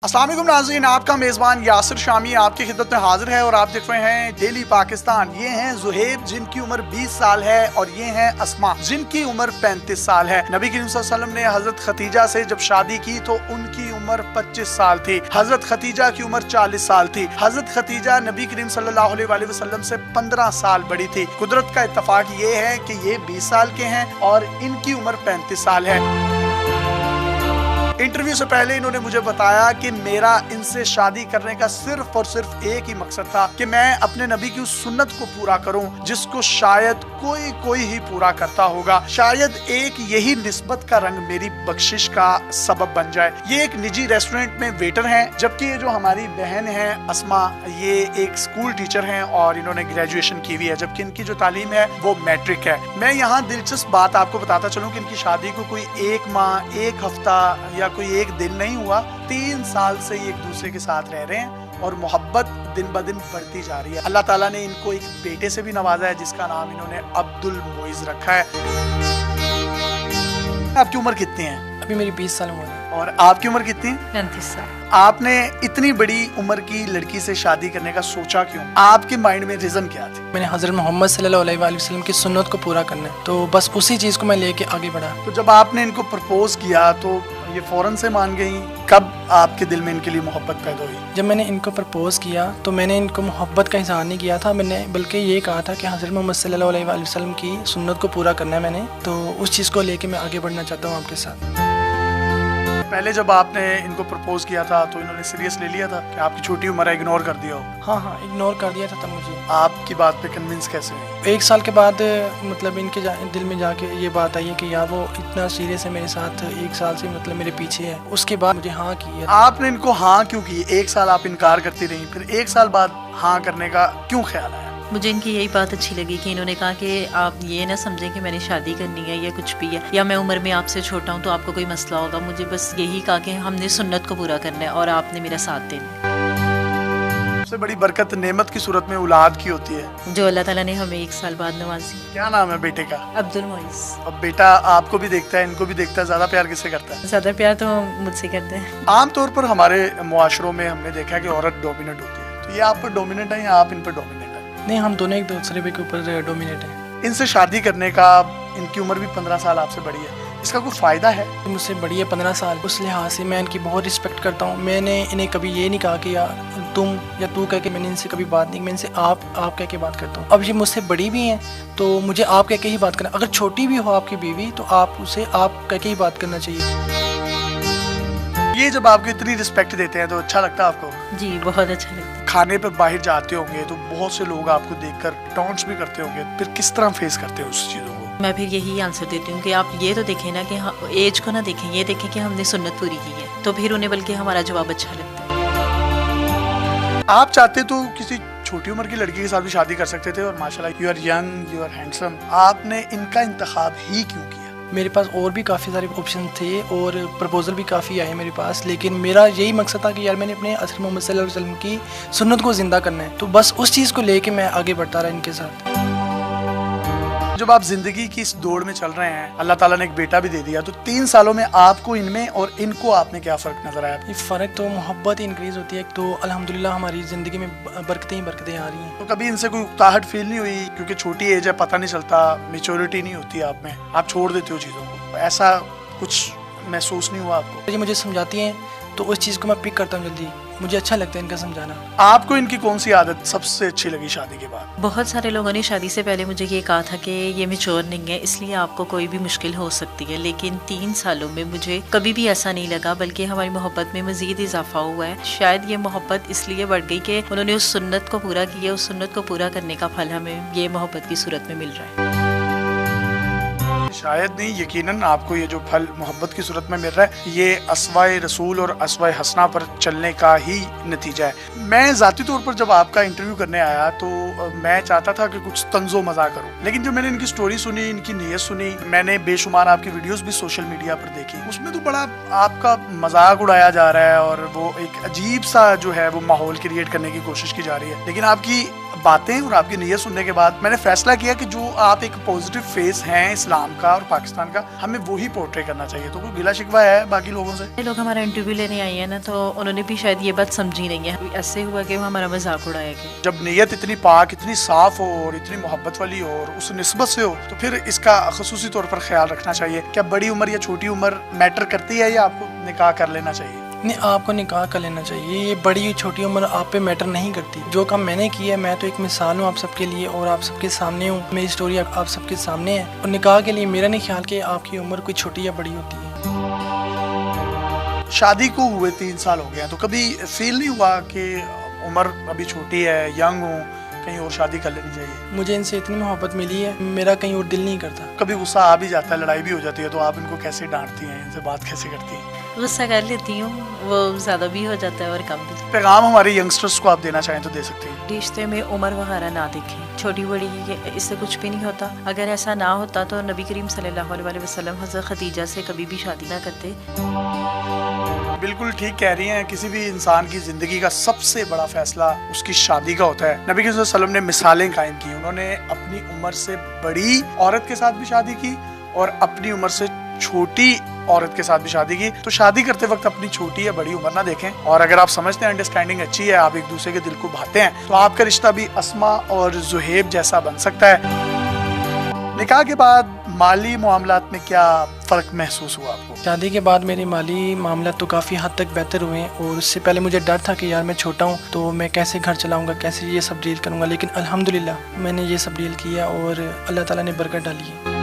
अस्सलाम वालेकुम नाज़रीन, आपका मेज़बान यासिर शामी आपकी खिदमत में हाजिर है और आप देख रहे हैं डेली पाकिस्तान। ये हैं ज़ुहैब जिनकी उम्र 20 साल है और ये हैं अस्मा जिनकी उम्र 35 साल है। नबी करीम सल्लल्लाहु अलैहि वसल्लम ने हज़रत खतीजा से जब शादी की तो उनकी उम्र 25 साल थी। हज़रत खतीजा की उम्र 40 साल थी। हज़रत खतीजा नबी करीम सल्लल्लाहु अलैहि वसल्लम से 15 साल बड़ी थी। कुदरत का इत्तफाक ये है कि ये 20 साल के हैं और इनकी उम्र 35 साल है। इंटरव्यू से पहले इन्होंने मुझे बताया कि मेरा इनसे शादी करने का सिर्फ और सिर्फ एक ही मकसद था कि मैं अपने नबी की उस सुन्नत को पूरा करूं जिसको शायद कोई ही पूरा करता होगा। शायद एक यही निस्बत का रंग मेरी बख्शिश का सबब बन जाए। ये एक निजी रेस्टोरेंट में वेटर हैं, जबकि ये जो हमारी बहन है अस्मा, ये एक स्कूल टीचर हैं और इन्होंने ग्रेजुएशन की हुई है, जबकि इनकी जो तालीम है वो मैट्रिक है। मैं यहाँ दिलचस्प बात आपको बताता चलूँ कि इनकी शादी को कोई एक माह, एक हफ्ता या कोई एक दिन नहीं हुआ। 3 साल से ये एक दूसरे के साथ रह रहे हैं और मोहब्बत दिन ब दिन बढ़ती जा रही है। अल्लाह ताला ने इनको एक बेटे से भी नवाजा है जिसका नाम इन्होंने अब्दुल मोइज रखा है। आपकी उम्र कितनी है? अभी मेरी 20 साल उम्र है। और आपकी उम्र कितनी है? 35 साल। आपने इतनी बड़ी उम्र की लड़की से शादी करने का सोचा क्यों? आपके माइंड में रीजन क्या थी? मैंने हज़रत मोहम्मद सल्लल्लाहु अलैहि वसल्लम की सुन्नत को पूरा करना है, तो बस उसी चीज़ को मैं लेके आगे बढ़ा। तो जब आपने इनको प्रपोज किया तो ये फौरन से मान गई? कब आपके दिल में इनके लिए मोहब्बत पैदा हुई? जब मैंने इनको प्रपोज किया तो मैंने इनको मोहब्बत का इजहार नहीं किया था, मैंने बल्कि ये कहा था कि हज़रत मोहम्मद सल्लल्लाहु अलैहि वसल्लम की सुन्नत को पूरा करना है मैंने, तो उस चीज़ को लेके मैं आगे बढ़ना चाहता हूँ आपके साथ। पहले जब आपने इनको प्रपोज किया था तो इन्होंने सीरियस ले लिया था कि आपकी छोटी उम्र है, इग्नोर कर दिया हो? हाँ, इग्नोर कर दिया था तब मुझे। आपकी बात पे कन्विंस कैसे हुई? 1 साल के बाद मतलब इनके दिल में जाके ये बात आई है कि यार वो इतना सीरियस है मेरे साथ, 1 साल से मतलब मेरे पीछे है। उसके बाद मुझे हाँ की है। आपने इनको हाँ क्यों की? 1 साल आप इनकार करती रही, फिर 1 साल बाद हाँ करने का क्यों ख्याल आया? मुझे इनकी यही बात अच्छी लगी कि इन्होंने कहा कि आप ये ना समझें कि मैंने शादी करनी है या कुछ भी है, या मैं उम्र में आपसे छोटा हूँ तो आपको कोई मसला होगा। मुझे बस यही कहा कि हमने सुन्नत को पूरा करना है और आपने मेरा साथ देना है। सबसे बड़ी बरकत नेमत की सूरत में औलाद की होती है, जो अल्लाह ताला ने हमें 1 साल बाद नवाजी। क्या नाम है बेटे का? अब्दुल मोइज। अब बेटा आपको भी देखता है, इनको भी देखता है, ज्यादा प्यार किससे करता है? ज़्यादा प्यार तो मुझसे करते हैं। आमतौर पर हमारे मुआशरों में हमने देखा है कि औरत डोमिनेट होती है, तो ये आप पर डोमिनेट है या आप इन पर डोमिनेट है? नहीं, हम दोनों एक दूसरे के ऊपर डोमिनेट हैं। इनसे शादी करने का, इनकी उम्र भी 15 साल आपसे बड़ी है, इसका कोई फ़ायदा है? मुझसे बड़ी है 15 साल, उस लिहाज से मैं इनकी बहुत रिस्पेक्ट करता हूँ। मैंने इन्हें कभी ये नहीं कहा कि यार तुम या तू कह के मैंने इनसे कभी बात नहीं, मैं इनसे आप कह के बात करता हूँ। अब ये मुझसे बड़ी भी हैं तो मुझे आप कह के ही बात करना। अगर छोटी भी हो आपकी बीवी तो आप उसे आप कह के ही बात करना चाहिए। ये जब आपको इतनी रिस्पेक्ट देते हैं तो अच्छा लगता है आपको? जी, बहुत अच्छा लगता है। खाने पर बाहर जाते होंगे तो बहुत से लोग आपको देखकर टॉन्ट्स भी करते होंगे, फिर किस तरह फेस करते हैं उस चीज़ों को? मैं फिर यही आंसर देती हूँ कि आप ये तो देखें ना कि एज को ना देखें, ये देखें कि हमने सुन्नत पूरी की है, तो फिर उन्हें बल्कि हमारा जवाब अच्छा लगता है। आप चाहते तो किसी छोटी उम्र की लड़की के साथ भी शादी कर सकते थे और माशाल्लाह you are young, you are handsome, आपने इनका इंतखाब ही क्यों किया? मेरे पास और भी काफ़ी सारे ऑप्शन थे और प्रपोजल भी काफ़ी आए मेरे पास, लेकिन मेरा यही मकसद था कि यार मैंने अपने हज़रत मोहम्मद सल्लल्लाहु अलैहि वसल्लम की सुन्नत को ज़िंदा करना है, तो बस उस चीज़ को लेके मैं आगे बढ़ता रहा इनके साथ। जब आप जिंदगी की इस दौड़ में चल रहे हैं, अल्लाह ताला ने एक बेटा भी दे दिया, तो 3 सालों में आपको इनमें और इनको आप में क्या फ़र्क नज़र आया? ये फ़र्क तो मोहब्बत इंक्रीज़ होती है, तो अल्हम्दुलिल्लाह हमारी ज़िंदगी में बरकतें ही बरकतें आ रही हैं। तो कभी इनसे कोई उकताहट फील नहीं हुई? क्योंकि छोटी एज है, पता नहीं चलता, मेच्योरिटी नहीं होती आप में, आप छोड़ देते हो चीज़ों को, ऐसा कुछ महसूस नहीं हुआ आपको? ये मुझे समझाती हैं तो उस चीज़ को मैं पिक करता हूँ जल्दी, मुझे अच्छा लगता है इनका समझाना। आपको इनकी कौन सी आदत सबसे अच्छी लगी शादी के बाद? बहुत सारे लोगों ने शादी से पहले मुझे ये कहा था कि ये मैच्योर नहीं है, इसलिए आपको कोई भी मुश्किल हो सकती है, लेकिन 3 सालों में मुझे कभी भी ऐसा नहीं लगा, बल्कि हमारी मोहब्बत में मज़ीद इजाफा हुआ है। शायद ये मोहब्बत इसलिए बढ़ गई कि उन्होंने उस सुन्नत को पूरा किया, उस सुन्नत को पूरा करने का फल हमें ये मोहब्बत की सूरत में मिल रहा है। शायद नहीं, यकीनन आपको ये जो फल मोहब्बत की सूरत में मिल रहा है, ये अस्वाए रसूल और अस्वाए हसना पर चलने का ही नतीजा है। मैं ज़ाती तौर पर जब आपका इंटरव्यू करने आया तो मैं चाहता था कि कुछ तंज़ो मज़ा करूं, लेकिन जब मैंने इनकी स्टोरी सुनी, इनकी नीयत सुनी, मैंने बेशुमार आपकी वीडियोस भी सोशल मीडिया पर देखी, उसमें तो बड़ा आपका मजाक उड़ाया जा रहा है और वो एक अजीब सा जो है वो माहौल क्रिएट करने की कोशिश की जा रही है। लेकिन आपकी बातें और आपकी नीयत सुनने के बाद मैंने फैसला किया कि जो आप एक पॉजिटिव फेस हैं इस्लाम का और पाकिस्तान का, हमें वही पोर्ट्रे करना चाहिए। तो कोई गिला शिकवा है बाकी लोगों से? ये लोग हमारा इंटरव्यू लेने आई है ना, तो उन्होंने भी शायद ये बात समझी नहीं है, ऐसे हुआ कि वो हमारा मजाक उड़ाएंगे। जब नीयत इतनी पाक, इतनी साफ हो और इतनी मोहब्बत वाली हो और उस निस्बत से हो, तो फिर इसका खसूसी तौर पर ख्याल रखना चाहिए। क्या बड़ी उम्र या छोटी उम्र मैटर करती है या आपको निकाह कर लेना चाहिए? नहीं, आपको निकाह कर लेना चाहिए। ये बड़ी छोटी उम्र आप पे मैटर नहीं करती। जो काम मैंने किया है, मैं तो एक मिसाल हूँ आप सबके लिए और आप सबके सामने हूँ, मेरी स्टोरी आप सबके सामने है। और निकाह के लिए मेरा नहीं ख्याल कि आपकी उम्र कोई छोटी या बड़ी होती है। शादी को हुए 3 साल हो गए हैं, तो कभी फील नहीं हुआ कि उम्र अभी छोटी है, यंग हूँ, कहीं और शादी कर लेनी चाहिए? मुझे इनसे इतनी मोहब्बत मिली है, मेरा कहीं और दिल नहीं करता। कभी गुस्सा आ भी जाता है, लड़ाई भी हो जाती है, तो आप इनको कैसे डांटती हैं, इनसे बात कैसे करती हैं? गुस्सा कर लेती हूँ, वो ज़्यादा भी हो जाता है और कम भी। पैगाम हमारे यंगस्टर्स को आप देना चाहें तो दे सकते हैं। रिश्ते में उम्र वगैरह ना देखें, छोटी बड़ी इससे कुछ भी नहीं होता। अगर ऐसा ना होता तो नबी करीम सल्लल्लाहु अलैहि वसल्लम हज़रत खदीजा से कभी भी शादी ना करते। बिल्कुल ठीक कह रही हैं। किसी भी इंसान की जिंदगी का सबसे बड़ा फैसला उसकी शादी का होता है। नबी करीम सल्लल्लाहु अलैहि वसल्लम ने मिसालें कायम की। उन्होंने अपनी उम्र से बड़ी औरत के साथ भी शादी की और अपनी उम्र से छोटी औरत के साथ भी शादी की। तो शादी करते वक्त अपनी छोटी या बड़ी उम्र ना देखें, और अगर आप समझते हैं अंडरस्टैंडिंग अच्छी है, आप एक दूसरे के दिल को भाते हैं, तो आपका रिश्ता भी अस्मा और जुहेब जैसा बन सकता है। निकाह के बाद माली मामलात में क्या फ़र्क महसूस हुआ आपको? शादी के बाद मेरे माली मामला तो काफ़ी हद तक बेहतर हुए हैं। और उससे पहले मुझे डर था कि यार मैं छोटा हूँ तो मैं कैसे घर चलाऊँगा, कैसे ये सब डील करूँगा। लेकिन अल्हम्दुलिल्लाह मैंने ये सब डील किया और अल्लाह ताला ने बरकत डाली है।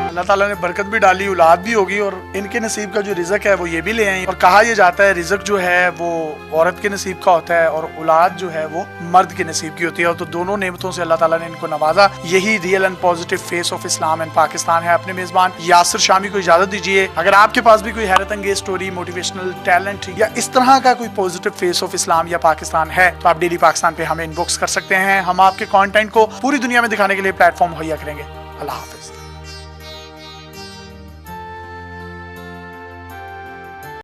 अल्लाह ताला ने बरकत भी डाली, औलाद भी होगी, और इनके नसीब का जो रिज़्क है वो ये भी ले आई। और कहा यह जाता है रिज़्क जो है वो औरत के नसीब का होता है और औलाद जो है वो मर्द के नसीब की होती है। और तो दोनों नेमतों से अल्लाह ताला ने इनको नवाजा। यही real and positive face of Islam and Pakistan है। अपने मेज़बान यासिर शामी को इजाज़त दीजिए। अगर आपके पास भी कोई हैरत अंगेज स्टोरी, मोटिवेशनल टैलेंट या इस तरह का कोई पॉजिटिव फेस ऑफ इस्लाम या पाकिस्तान है, तो आप डेली पाकिस्तान पे हमें इनबॉक्स कर सकते हैं। हम आपके कॉन्टेंट को पूरी दुनिया में दिखाने के लिए प्लेटफॉर्म मुहैया करेंगे। अल्लाह हाफिज़।